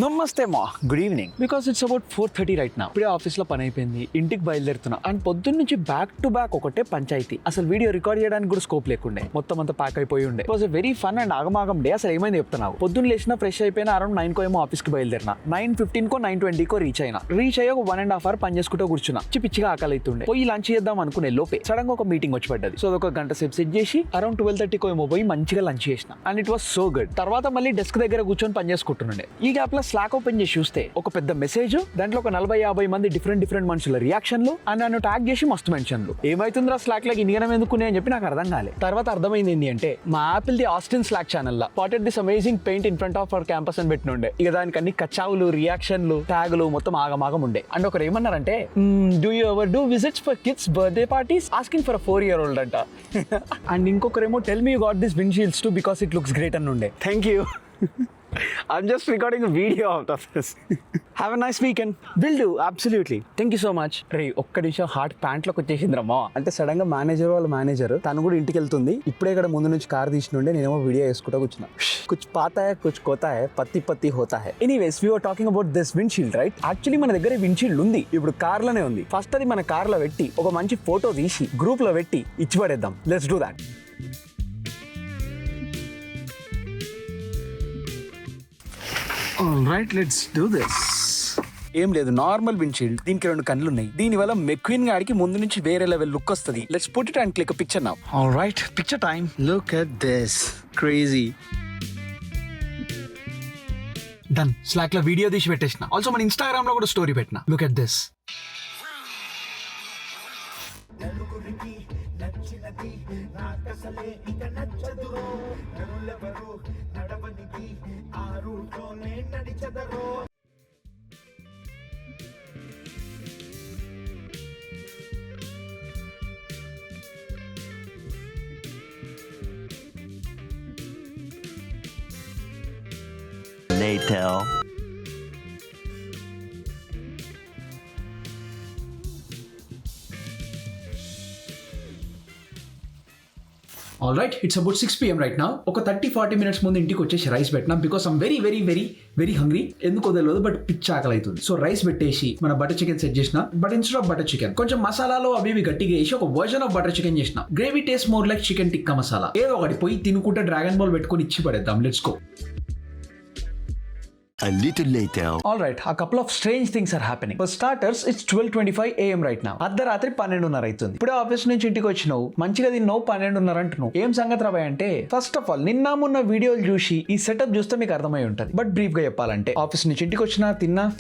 నమస్తే మా good evening because it's about 4:30 right నా. ఇప్పుడే ఆఫీస్ లో పని అయిపోయింది, ఇంటికి బయలుదేరుతున్నా. అండ్ పొద్దున్న నుంచి బ్యాక్ టు బ్యాక్ ఒకటే పంచాయతీ. అసలు వీడియో రికార్డ్ చేయడానికి కూడా స్కోప్ లేకుండే, మొత్తం అంతా ప్యాక్ అయిపోయి ఉండే. It was a very fun and ఆగమాగం డే. అసలు ఏమైంది చెప్తున్నావు. పొద్దున్న లేచిన ఫ్రెష్ అయిపోయినా, అరౌండ్ 9 ఏమో ఆఫీస్ కి బయలుదేరినా. 9:15 9:20 రీచ్ అయినా. రీచ్ అయ్యి ఒక 1.5 hour పని చేసుకుంటూ కూర్చున్నా. పిచ్చిగా ఆకలి అవుతుండే. పోయి లంచ్ చేద్దాం అనుకునే లోపే సడన్ గా ఒక మీటింగ్ వచ్చి పడ్డది. సో ఒక గంట సేపు సెట్ చేసి అరౌండ్ 12:30 ఏమో పోయి మంచిగా లంచ్ చేసిన. And it was so good. తర్వాత మళ్ళీ డెస్క్ దగ్గర కూర్చొని పని చేసుకుంటుండే. ఈ గ్యాప్ లో స్లాక్ ఓపెన్ చేసి చూస్తే ఒక పెద్ద మెసేజ్, దాంట్లో ఒక 40-50 మంది డిఫరెంట్ మనుషుల రియాక్షన్లు అండ్ నన్ను ట్యాగ్ చేసి మస్తు మెన్షన్లు. ఏమైతుందిరా స్లాక్ లాగా ఇన్నిగనం ఎందుకునే అని చెప్పి నాకు అర్థం కాలే. తర్వాత అర్థమైంది ఏంటి అంటే, మా Apple the Austin slack channel law spotted this amazing paint in front of our campus అని పెట్టినుండే. ఇక దానికి అన్ని కచ్చావులు, రియాక్షన్లు, ట్యాగులు మొత్తం ఆగమాగం ఉండే. అండ్ ఒకరు ఏమన్నారంటే, do you ever do visits for kids birthday parties asking for 4-year-old అంట. అండ్ ఇంకొకరేమో tell me you got this windshields too because it looks great అని ఉండే. Thank you. I'm just recording a video out of this. Have a nice weekend. Will do, absolutely. Thank you so much. రే ఒక్క నిమిషం heart ప్యాంట్లోకి వచ్చేసింది రమ్మా. అంటే sudden గా వాళ్ళ manager తను కూడా ఇంటికి వెళ్తుంది. ఇప్పుడే ఇక్కడ ముందు నుంచి కార్ తీసినుండే, నేనేమో వీడియో వేసుకుంటా కూర్చున్నా. కుచ్ పాతా హై కుచ్ కోతా హై పత్తి హోతా హై. Anyways we were talking about this windshield, right? Actually మన దగ్గర విండ్షీల్డ్ ఉంది, ఇప్పుడు కార్ లోనే ఉంది. ఫస్ట్ అది మన కార్ లో పెట్టి ఒక మంచి ఫోటో తీసి గ్రూప్ లో పెట్టి ఇచ్చి పడేద్దాం. Let's do that. Alright, let's do this. ఏం లేదు, నార్మల్ విండ్షీల్డ్. దీనికి 2 కళ్ళు ఉన్నాయి. దీని వల్ల మెక్వీన్ గాడికి ముందు నుంచి వేరే లెవెల్ లుక్ వస్తుంది. Let's put it and click a picture now. Alright, picture time. Look at this crazy. Done. Slack లో వీడియో తీసి పెట్టేసిన. ఆల్సో మన ఇన్స్టాగ్రామ్ లో కూడా స్టోరీ పెట్టిన. Look at this. Later. Alright, it's about 6 PM right now. ఒక 30-40 minutes ముందు ఇంటికి వచ్చేసి రైస్ పెట్టినా బికాస్ ఐమ్ వెరీ హంగ్రీ. ఎందుకో తెలియదు, బట్ పిచ్చి ఆకలి అవుతుంది. సో రైస్ పెట్టేసి మన బటర్ చికెన్ సెట్ చేసిన. But instead of butter chicken కొంచెం మసాలాలో అవి గట్టిగా వేసి ఒక వర్జన్ ఆఫ్ బటర్ చికెన్ చేసిన. Gravy taste more like chicken tikka masala. ఏదో ఒకటి పోయి తినుకుంటే డ్రాగన్ బాల్ పెట్టుకుని ఇచ్చి పడేద్దాం. Let's go. A little later. All right, a couple of strange things are happening. For starters, it's 12:25 AM right now. అర్ధరాత్రి 12:30 అవుతుంది. ఇప్పుడే ఆఫీస్ నుంచి ఇంటికి వచ్చినావు, మంచిగా తిన్నావు, 12:30 అంటున్నావు. ఏం సంగతి రాబాయ్ అంటే, ఫస్ట్ ఆఫ్ ఆల్ నిన్న మొన్న వీడియోలు చూసి ఈ సెటప్ చూస్తే మీకు అర్థమై ఉంటుంది. బట్ బ్రీఫ్ గా చెప్పాలంటే, ఆఫీస్ నుంచి ఇంటికి వచ్చినా,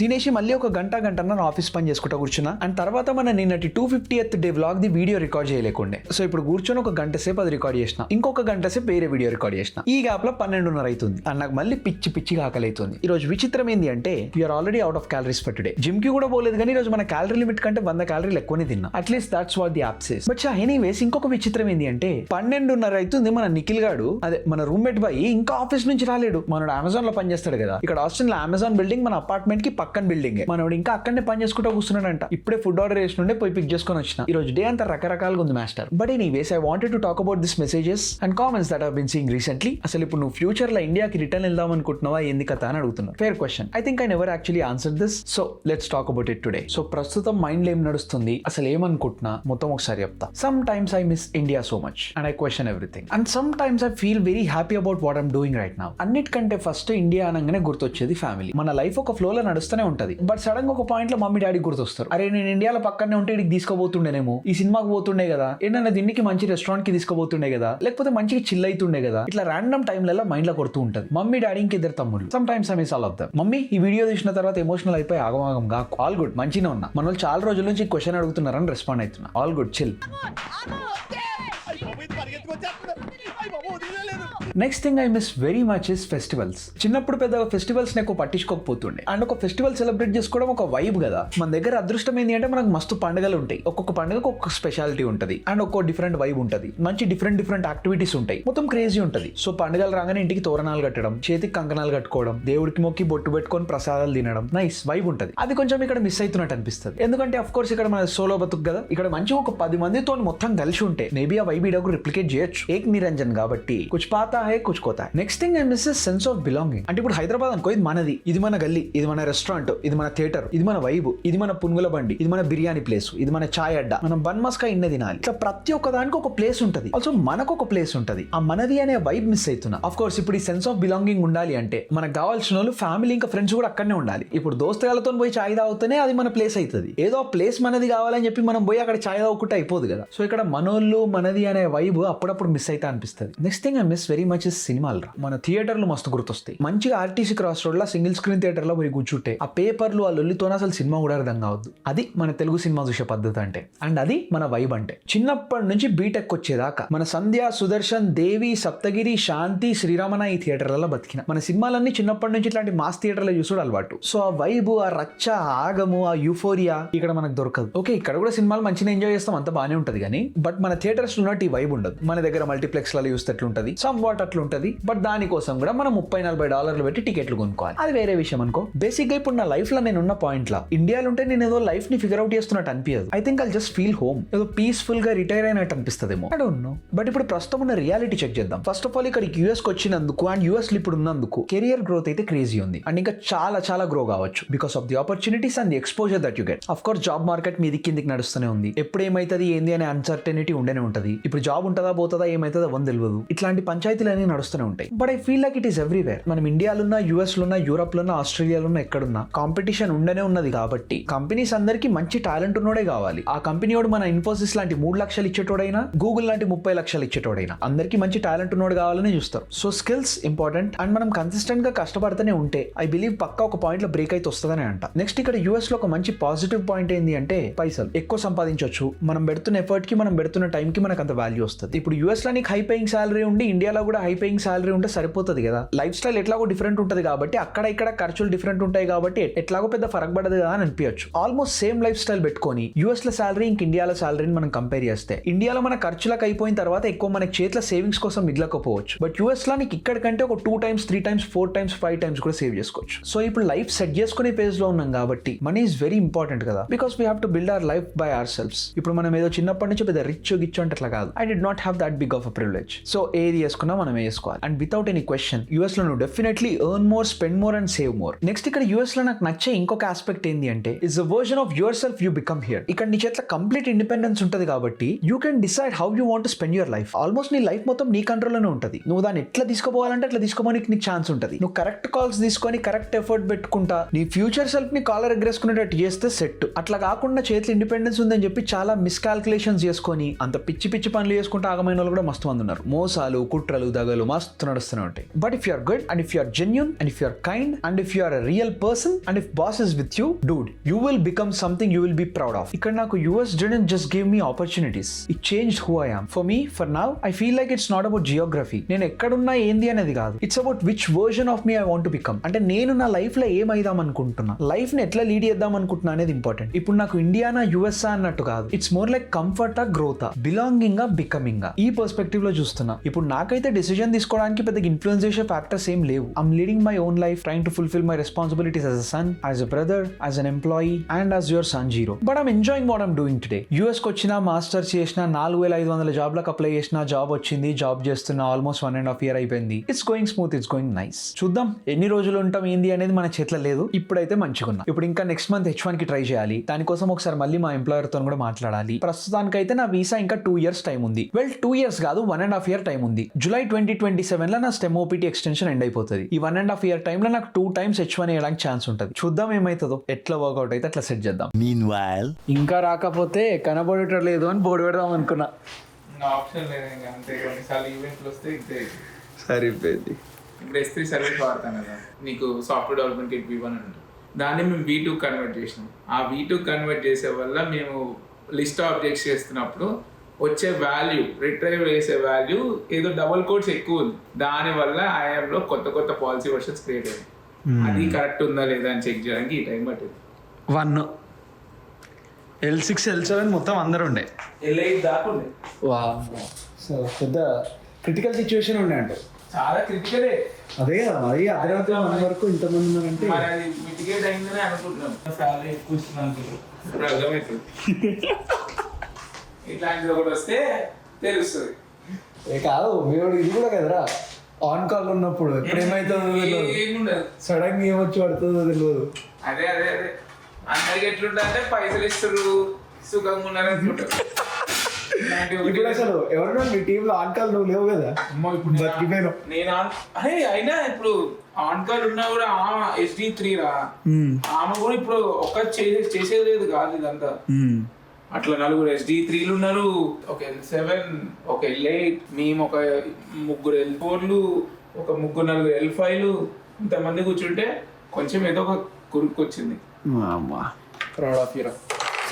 తినేసి మళ్ళీ ఒక గంటన్నర ఆఫీస్ పని చేసుకుంటా కూర్చున్నా. అండ్ తర్వాత మన నిన్నటి 250th day vlog the video record చేయలేకుండే. సో ఇప్పుడు కూర్చొని ఒక గంట సేపు అది రికార్డ్ చేసిన, ఇంకొక గంట సేపు వేరే వీడియో రికార్డ్ చేసిన. ఈ గ్యాప్ లో 12:30 అవుతుంది. అండ్ నాకు మళ్ళీ పిచ్చిగా ఆకలి అవుతుంది. ఈ రోజు విచిత్రం ఏంది అంటే, you're already out of calories for today. Gym కి కూడా పోలేదు, కానీ ఈ రోజు మన క్యాలరీ లిమిట్ కంటే 100 calories ఎక్కువనే తిన్నా. At least that's what the app says. But anyways, ఇంకొక విచిత్రం ఏంది అంటే, 12:30 అవుతుంది. మన నిఖిల్ గాడు, అదే మన రూమ్మేట్ బాయ్, ఇంకా ఆఫీస్ నుంచి రాలేడు. మనోడు అమెజాన్ లో పని చేస్తాడు కదా. ఇక్కడ ఆస్టిన్ లో అమెజాన్ బిల్డింగ్ మన అపార్ట్మెంట్ కి పక్కన బిల్డింగ్. మనోడు ఇంకా అక్కడనే పని చేసుకుంటూ కూర్చున్నాడంట. ఇప్పుడే ఫుడ్ ఆర్డర్ చేసినుండే పోయి పిక్ చేసుకొని వచ్చిన. ఈ రోజు డే అంతా రకరకాలుగా ఉంది master. But anyways, I wanted to talk about this messages and comments that have been seeing recently. అసలు ఇప్పుడు నువ్వు ఫ్యూచర్ లో ఇండియాకి రిటర్న్ వెళ్దాం అనుకుంటున్నావా ఏంది కథ అని అడుగుతున్నా. Fair question. I think I never actually answer this. So let's talk about it today. So ప్రస్తుతం మైండ్ లో ఏం నడుస్తుంది, అసలు ఏమనుకుంటున్నా మొత్తం ఒకసారి చెప్తా. Some times I miss India so much and I question everything. And some times I feel very happy about what I'm doing right now. అన్నిటికంటే first India అనగానే గుర్తొచ్చేది ఫ్యామిలీ. మన లైఫ్ ఒక ఫ్లో లో నడుస్తూనే ఉంటది. బట్ సడన్ గా ఒక పాయింట్ లో మమ్మీ డాడీ గుర్తొస్తారు. అరే నేను ఇండియాలో పక్కనే ఉంటే ఇడికి తీసుకోబోతుండేనేమో, ఈ సినిమాకి పోతుండే కదా, ఏంటన్నా దీనికి మంచి రెస్టారెంట్ కి తీసుకోబోతుండే కదా, లేకపోతే మంచిగా చిల్ అవుతుండే కదా. ఇట్లా ర్యాండమ్ టైంలలో మైండ్ లో కొడుతూ ఉంటది. మమ్మీ డాడీ ఇంక ఇద్దరు తమ్ముళ్ళు. Some times I miss all of them. Mummy ఈ వీడియో తీసిన తర్వాత ఎమోషనల్ అయిపోయి ఆగమాగం గా ఆల్ గుడ్ మంచిగా ఉన్నా. మన వాళ్ళు చాలా రోజుల నుంచి క్వశ్చన్ అడుగుతున్నారని రెస్పాండ్ అవుతున్నా. All good chill. Next thing I miss very much is festivals. చిన్నప్పుడు పెద్దగా ఫెస్టివల్స్ ఎక్కువ పట్టించుకోకపోతుండే. అండ్ ఒక ఫెస్టివల్ సెలబ్రేట్ చేసుకోవడం ఒక వైబ్ కదా. మన దగ్గర అదృష్టం ఏంటి అంటే, మనకు మస్తు పండుగలు ఉంటాయి. ఒక్కొక్క పండుగకు ఒక్కొక్క స్పెషాలిటీ ఉంటుంది అండ్ ఒక్కో డిఫరెంట్ వైబ్ ఉంటుంది. మంచి డిఫరెంట్ యాక్టివిటీస్ ఉంటాయి. మొత్తం క్రేజీ ఉంటుంది. సో పండుగలు రాగానే ఇంటికి తోరణాలు కట్టడం, చేతికి కంకణాలు కట్టుకోవడం, దేవుడికి మొక్కి బొట్టు పెట్టుకొని ప్రసాదాలు తినడం, నైస్ వైబ్ ఉంటుంది. అది కొంచెం ఇక్కడ మిస్ అవుతున్నట్టు అనిపిస్తుంది. ఎందుకంటే అఫ్ కోర్స్ ఇక్కడ మన సోలో బతుకు కదా. ఇక్కడ మంచిగా ఒక 10 మందితో మొత్తం కలిసి ఉంటే మేబీ ఆ వైబ్ ఇడకు రిప్లికేట్ చేయొచ్చు. ఏక్ నిరంజన్ కాబట్టి కుచ్ పాతా है कुछ होता है. Next thing I miss is sense of belonging. అంటే ఇప్పుడు హైదరాబాద్ అనుకో, ఇది మనది, ఇది మన గల్లీ, ఇది మన రెస్టారెంట్, ఇది మన థియేటర్, ఇది మన వైబ్, ఇది మన పునుగుల బండి, ఇది మన బిర్యానీ ప్లేస్, ఇది మన చాయ్ అడ్డా, మనం బన్ మస్కా ఇన్న తినాలి. ఇట్లా ప్రతి ఒక్క దానికి ఒక ప్లేస్ ఉంటది. ఆల్సో మనకు ఒక ప్లేస్ ఉంటది. ఆ మనది అనే వైబ్ మిస్ అవుతున్నా. ఆఫ్ కోర్స్ ఇప్పుడు ఈ సెన్స్ ఆఫ్ బిలాంగింగ్ ఉండాలి అంటే మనకు కావాల్సిన వాళ్ళు ఫ్యామిలీ ఇంకా ఫ్రెండ్స్ కూడా అక్కడనే ఉండాలి. ఇప్పుడు దోస్తులతో పోయి చాయ్ తాగుతూనే అది మన ప్లేస్ అవుతుంది. ఏదో ప్లేస్ మనది కావాలని చెప్పి మనం పోయి అక్కడ చాయ్ తాగుకుంటే అయిపోదు కదా. సో ఇక్కడ మనోళ్ళు మనది అనే వైబ్ అప్పుడప్పుడు మిస్ అయితే అనిపిస్తుంది. Next thing I miss very much is సినిమాలు రా. మన థియేటర్లు మస్తు గుర్తొస్తాయి. మంచిగా ఆర్టీసీ క్రాస్ రోడ్ లో సింగిల్ స్క్రీన్ థియేటర్ లో పోయి కూర్చుంటే ఆ పేపర్లు ఆ లొల్లితోనే అసలు సినిమా కూడా అర్థం కావద్దు. అది మన తెలుగు సినిమా చూసే పద్ధతి అంటే. అండ్ అది మన వైబ్ అంటే. చిన్నప్పటి నుంచి బీటెక్ వచ్చేదాకా మన సంధ్య, సుదర్శన్, దేవి, సప్తగిరి, శాంతి, శ్రీరామన ఈ థియేటర్లలో బతికిన. మన సినిమాలన్నీ చిన్నప్పటి నుంచి ఇట్లాంటి మాస్ థియేటర్లో చూసుడు అలవాటు. సో ఆ వైబ్, ఆ రచ్చ, ఆగము, ఆ యూఫోరియా ఇక్కడ మనకు దొరకదు. ఓకే, ఇక్కడ కూడా సినిమాలు మంచిగా ఎంజాయ్ చేస్తాం, అంత బాగానే ఉంటది కానీ బట్ మన థియేటర్స్ ఉన్నట్టు ఈ వైబ్ ఉండదు. మన దగ్గర మల్టీప్లెక్స్ లలో చూస్తే ఎట్లుంటది, సమ్ వాట్ అట్లుంటది. బట్ దానికోసం కూడా మనం $30-40 పెట్టి టికెట్లు కొనుక్కోవాలి. అది వేరే విషయం అనుకో. బేసిక్ గా ఇప్పుడు నా లైఫ్ లో నేను ఉన్న పాయింట్ లా ఇండియాలో ఉంటే నేను ఏదో లైఫ్ ని ఫిగర్ అవుట్ చేస్తున్నట్టు అనిపించదు. I think I'll just feel home. ఏదో పీస్ఫుల్ గా రిటైర్ అయినట్టు అనిపిస్తుందేమో. I don't know. బట్ ఇప్పుడు ప్రస్తుతం ఉన్న రియాలిటీ చెక్ చేద్దాం. ఫస్ట్ ఆఫ్ ఆల్ ఇక్కడికి యూఎస్ కి వచ్చినందుకు అండ్ యూఎస్ లో ఇప్పుడు ఉన్నందుకు కెరియర్ గ్రోత్ అయితే క్రేజీ ఉంది. అండ్ ఇంకా చాలా చాలా గ్రో కావచ్చు because of the opportunities and the exposure that you get. Of course job market మీది కిందికి నడుస్తూనే ఉంది. ఎప్పుడు ఏమైతుంది ఏంది అనే అన్సర్టెనిటీ ఉండనే ఉంటది. ఇప్పుడు జాబ్ ఉంటుందా పోతుందా ఏమైతుందో అవన్నీ తెలియదు. ఇట్లాంటి పంచాయతీలు అన్ని నడుస్తూనే ఉంటాయి. But I feel like it is everywhere. మనం ఇండియాలో ఉన్న, యూఎస్ లో ఉన్న, యూరోప్ లో ఉన్న, ఆస్ట్రేలియాలో ఉన్న, ఎక్కడున్నా కాంపిటీషన్ ఉండనే ఉన్నది. కాబట్టి కంపెనీస్ అందరికి మంచి టాలెంట్ ఉన్నోడే కావాలి. ఆ కంపెనీ వాడు మన ఇన్ఫోసిస్ లాంటి 3 లక్షలు ఇచ్చేటోడైనా, గూగుల్ లాంటి 30 లక్షలు ఇచ్చేటోడైనా అందరికి మంచి టాలెంట్ ఉన్నోడు కావాలని చూస్తారు. So skills important. అండ్ మనం కన్సిస్టెంట్ గా కష్టపడుతూనే ఉంటే ఐ బిలీవ్ పక్కా ఒక పాయింట్ లో బ్రేక్ అయితే వస్తుందని అంట. నెక్స్ట్ ఇక్కడ యూఎస్ లో ఒక మంచి పాజిటివ్ పాయింట్ ఏంది అంటే పైసలు ఎక్కువ సంపాదించవచ్చు. మనం పెడుతున్న ఎఫర్ట్ కి, మనం పెడుతున్న టైం కి మనకు అంత వాల్యూ వస్తుంది. ఇప్పుడు యూఎస్ లో నీకు హై పేయింగ్ సాలరీ ఉండి ఇండియాలో కూడా హై పేయింగ్ సాలరీ ఉంటే సరిపోతుంది కదా. లైఫ్ స్టైల్ ఎట్లాగో డిఫరెంట్ ఉంటుంది కాబట్టి, అక్కడ ఇక్కడ ఖర్చులు డిఫరెంట్ ఉంటాయి కాబట్టి ఎట్లాగో పెద్ద ఫరక్ పడదు కదా అని అనిపించచ్చు. ఆల్మోస్ట్ సేమ్ లైఫ్ స్టైల్ పెట్టుకొని యూఎస్ లో సాలరీ ఇంక ఇండియాలో సాలరీని మనం కంపేర్ చేస్తే ఇండియాలో మన ఖర్చులకు అయిపోయిన తర్వాత ఎక్కువ మనకి చేతిలో సేవింగ్స్ కోసం మిగలకపోవచ్చు. బట్ యూఎస్ లో నీకు ఇక్కడ కంటే ఒక 2 times 3 times 4 times 5 times కూడా సేవ్ చేసుకోవచ్చు. సో ఇప్పుడు లైఫ్ సెట్ చేసుకునే పేజ్ లో ఉన్నాం కాబట్టి మనీ ఈజ్ వెరీ ఇంపార్టెంట్ కదా. Because we have to build our life by ourselves. ఇప్పుడు మనం ఏదో చిన్నప్పటి నుంచి పెద్ద రిచ్ గిచ్చు అంటే అట్లా కాదు. I did not have that big of a privilege. So ఏది చేసుకున్నా మనం వేసుకోవాలి. And without any question US లో నువ్వు definitely earn more, spend more and save more. Next ఇక్కడ యూఎస్ లో నాకు నచ్చే ఇంకొక ఆస్పెక్ట్ ఏంటి అంటే it's the version of yourself you become here. ఇక్కడ నీ చేతిలో కంప్లీట్ ఇండిపెండెన్స్ ఉంటుంది కాబట్టి you can decide how you want to spend your life. Almost నీ లైఫ్ మొత్తం నీ కంట్రోల్లోనే ఉంటుంది. నువ్వు దాన్ని ఎట్లా తీసుకోవాలంటే అట్లా తీసుకోవడానికి నీకు ఛాన్స్ ఉంటుంది. నువ్వు కరెక్ట్ కాల్స్ తీసుకొని కరెక్ట్ ఎఫర్ట్ పెట్టుకుంటా నీ ఫ్యూచర్ సెల్ఫ్ ని కాలర్ ఎగ్రేసుకునేటట్టు చేస్తే సెట్. అట్లా కాకుండా చేతిలో ఇండిపెండెన్స్ ఉందని చెప్పి చాలా మిస్కాల్కులేషన్స్ చేసుకొని అంత పిచ్చి పిచ్చి పనులు చేసుకుంటే ఆగమైన వాళ్ళు కూడా మస్తు మంది ఉన్నారు. మోసాలు, కుట్రలు, దగలు మస్తు నడుస్తూనే ఉంటాయి. But if you are good and if you are genuine and if you are kind and if you are a real person and if boss is with you, dude, you will become something you will be proud of. ఇక్కడ నాకు US didn't just give me opportunities, it changed who I am. For me, for now, I feel like it's not about geography. నేను ఎక్కడున్నా ఏంది అనేది కాదు. It's about which version of me I want to become. అంటే నేను నా life లో ఏమైదాం అనుకుంటున్నా, లైఫ్ ని ఎట్లా లీడ్ చేద్దాం అనుకుంటున్నా అనేది ఇంపార్టెంట్. ఇప్పుడు నాకు ఇండియానా యుఎస్ఆ అన్నట్టు కాదు. ఇట్స్ మోర్ లైక్ కంఫర్ట్ ఆ, గ్రోత్ ఆ, బిలాంగింగ్ ఆ, బికమింగ్ ఆ, ఈ పర్స్పెక్టివ్ లో చూస్తున్నా. ఇప్పుడు నాకైతే డిసిజన్ తీసుకోవడానికి పెద్దగా ఇన్ఫ్లుయెన్స్ చేసే ఫ్యాక్టర్స్ ఏం లేవు. I'm leading my own life, trying to fulfil my responsibilities as a son, as a brother, as an employee and as your son Zero. But I'm enjoying what I'm doing today. US కి వచ్చిన, masters చేసిన, 4500 జాబ్లకు apply చేసిన, job వచ్చింది, job చేస్తున్నా, almost 1.5 year అయిపోయింది. It's going smooth, it's going nice. చూద్దాం ఎన్ని రోజులు ఉంటాం ఏంది అనేది మన చేతిలో లేదు. ఇప్పుడైతే మంచిగా ఉన్నా. ఇప్పుడు ఇంకా నెక్స్ట్ మంత్ H1 కి ట్రై చేయాలి. దానికోసం ఒకసారి మళ్ళీ మా ఎంప్లాయర్ తో కూడా మాట్లాడాలి. ప్రస్తుతానికైతే నా వీసా ఇంకా 2 years టైం ఉంది. 2 years కాదు, 1.5 year టైం ఉంది. జూలై 2027 లో నా STEM OPT ఎక్స్టెన్షన్ ఎండ్ అయిపోతుంది. ఈ 1.5 year టైంలో నాకు 2 times H1 వేయడానికి ఛాన్స్ ఉంటుంది. చూద్దాం ఏమైతుందో. ఎట్లా వర్కౌట్ అయితే అట్లా సెట్ చేద్దాం. Meanwhile, ఇంకా రాకపోతే కనబడేటట్లేదు అని బోర్డు పెడదాం అనుకున్నా. ఆప్షన్ లేదు ఇంకా, అంతే. కొన్నిసార్లు ఈవెంట్లు వస్తే ఇంతే. సరిపోయింది. ఇప్పుడు S3 సర్వీస్ వాడతాం కదా, నీకు సాఫ్ట్వేర్ డెవలప్మెంట్ కిట్ V1 అని ఉంటుంది. దాన్ని మేము V2 కన్వర్ట్ చేసినాం. ఆ V2 కన్వర్ట్ చేసే వల్ల మేము లిస్ట్ ఆబ్జెక్ట్స్ చేస్తున్నప్పుడు వచ్చే వాల్యూ, రిట్రైవ్ చేసే వాల్యూ ఏదో డబుల్ కోడ్స్ ఎక్కువ ఉంది. దానివల్ల ఐఎంలో కొత్త కొత్త పాలసీ వర్షన్స్ క్రియేట్ అయ్యాయి. అది కరెక్ట్ ఉందా లేదా అని చెక్ చేయడానికి ఈ టైం పట్టింది. 1 L6 L7 మొత్తం అందరూ ఉండే, L8 దాకా ఉండే. సో పెద్ద క్రిటికల్ సిచ్యువేషన్ ఉండే. అంటే చాలా క్రిటికలే. అదే కదా, మరి అర్ధరాత్రి మన వరకు ఇంతమంది ఉన్నారంటే మరి అది మిటిగేట్ అయిందని అనుకుంటున్నాం. సాలరీ ఎక్కువ ఇస్తున్నాను ఇప్పుడు అర్థమవుతుంది. ఇట్లాంటిది ఒకటి వస్తే తెలుస్తుంది. కాదు మీరు ఇది కూడా కదరా, ఆన్ కాల్ ఉన్నప్పుడు ఎప్పుడు ఏమైతుందో తెలియదు, ఏముండదు. సడన్ గా ఏమొచ్చి పడుతుందో తెలియదు. అదే అదే అదే అందరికి ఎట్లుంటే పైసలు ఇస్తారు సుఖంగా ఉన్నారు అనుకుంటారు. ఇప్పుడు అసలు ఎవరన్నా నీ టీంలో ఆన్ కాల్ నువ్వు లేవు కదా, అమ్మో ఇప్పుడు బతికిపోయినావు. నేను అరే అయినా ఇప్పుడు ఆన్ కాల్ ఉన్నా కూడా SD3 రా, ఆమె కూడా ఇప్పుడు ఒక్క చేసేది లేదు కాదు ఇదంతా. అట్లా 4 SD3లు ఉన్నారు, ఒక L7, ఒక L8, మేము ఒక 3 L4లు, ఒక 3-4 L5లు, ఇంతమంది కూర్చుంటే కొంచెం ఏదో ఒక కురుక్కు వచ్చింది. Proud of you.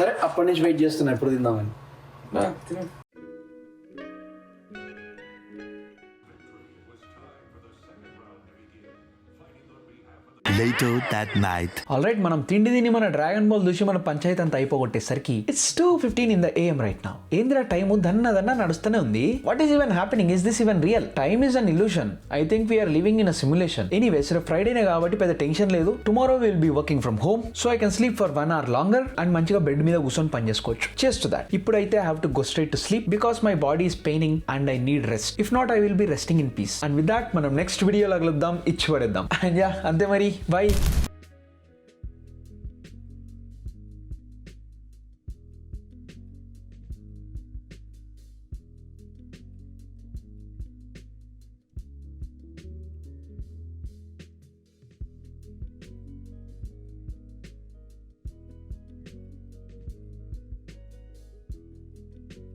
సరే అప్పటి నుంచి వెయిట్ చేస్తున్నా ఎప్పుడు తిందామని. Later that night. ఆల్రైట్, మనం తిండి తిని మన డ్రాగన్ బాల్ చూసి మన పంచాయతీ అంతా అయిపోగొట్టేసరికి it's 2:15 in the AM right now. ఏందిరా టైము దన్న నడుస్తూనే ఉంది. What is even happening? Is this even real? Time is an illusion. I think we're living in a simulation. Anyways రేపు ఫ్రైడేనే కాబట్టి పెద్ద టెన్షన్ లేదు. Tomorrow will be working from home, so I can sleep for 1 hour longer and మంచిగా bed మీద కూర్చొని పని చేసుకోవచ్చు. చేస్తూ దాట్ ఇప్పుడైతే I have to go straight to sleep because my body is paining and I need rest. If not I will be resting in peace. And with that మనం next వీడియోలో కలుద్దాం, ఇచ్చి పడేద్దాం. అండ్ యా అంతే మరి, బై.